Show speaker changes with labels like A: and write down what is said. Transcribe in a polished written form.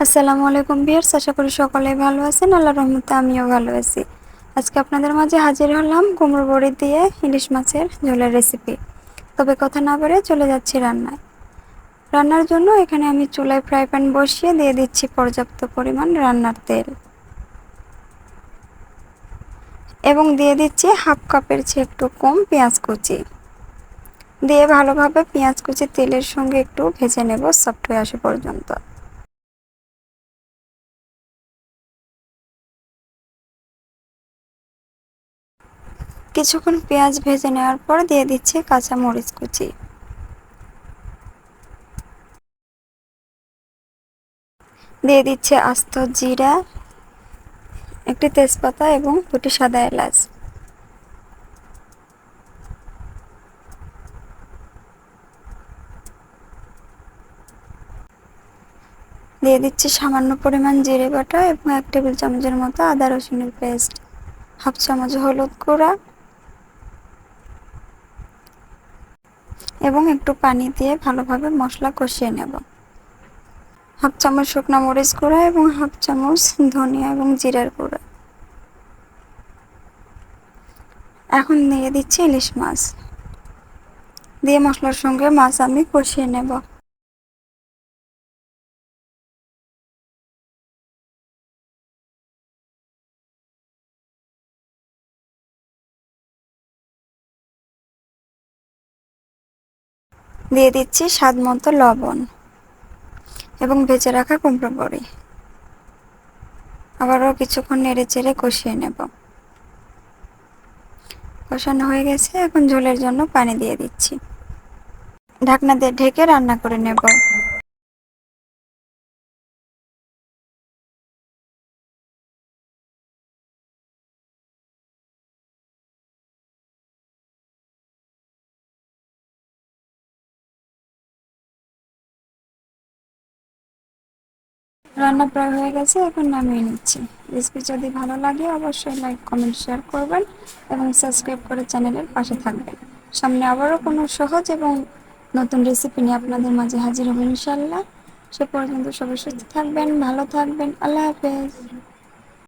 A: আসসালামু আলাইকুম ভিউয়ার্স, আশা করি সকলেই ভালো আছেন। আল্লাহর রহমতে আমিও ভালো আছি। আজকে আপনাদের মাঝে হাজির হলাম কুমড়ো বড়ি দিয়ে ইলিশ মাছের ঝোলের রেসিপি। তবে কথা না বাড়িয়ে চলে যাচ্ছি রান্নায়। রান্নার জন্য এখানে আমি চুলায় ফ্রাই প্যান বসিয়ে দিয়ে দিচ্ছি পর্যাপ্ত পরিমাণ রান্নার তেল এবং দিয়ে দিচ্ছি হাফ কাপের চেয়ে একটু কম পেঁয়াজ কুচি। দিয়ে ভালোভাবে পেঁয়াজ কুচি তেলের সঙ্গে একটু ভেজে নেব সফট হয়ে আসা পর্যন্ত। কিছুক্ষণ পেঁয়াজ ভেজে নেওয়ার পর দিয়ে দিচ্ছি কাঁচা মরিচ কুচি। দিয়ে দিচ্ছি আস্ত জিরা, একটি তেজপাতা এবং দুটি সাদা এলাচ। দিয়ে দিচ্ছি সামান্য পরিমাণ জিরে বাটা এবং 1 টেবিল চামচের মতো আদা রসুনের পেস্ট, হাফ চামচ হলুদ গুঁড়া এবং একটু পানি দিয়ে ভালোভাবে মশলা কষিয়ে নেব। হাফ চামচ শুকনো মরিচ গুঁড়া এবং হাফ চামচ ধনিয়া এবং জিরার গুঁড়া। এখন দিয়ে দিচ্ছি ইলিশ মাছ। দিয়ে মশলার সঙ্গে মাছ আমি কষিয়ে নেব। দিয়ে দিচ্ছি স্বাদ মতো লবণ এবং ভেজে রাখা কুমড়ো বড়ি। আবারও কিছুক্ষণ নেড়ে চেড়ে কষিয়ে নেব। কষানো হয়ে গেছে, এখন ঝোলের জন্য পানি দিয়ে দিচ্ছি। ঢাকনা দিয়ে ঢেকে রান্না করে নেব। রান্না প্রায় হয়ে গেছে, এখন নামিয়ে নিচ্ছি। রেসিপি যদি ভালো লাগে অবশ্যই লাইক কমেন্ট শেয়ার করবেন এবং সাবস্ক্রাইব করে চ্যানেলের পাশে থাকবেন। সামনে আবারও কোনো সহজ এবং নতুন রেসিপি নিয়ে আপনাদের মাঝে হাজির হব ইনশাল্লাহ। সে পর্যন্ত সবাই সুস্থ থাকবেন, ভালো থাকবেন। আল্লাহ হাফেজ।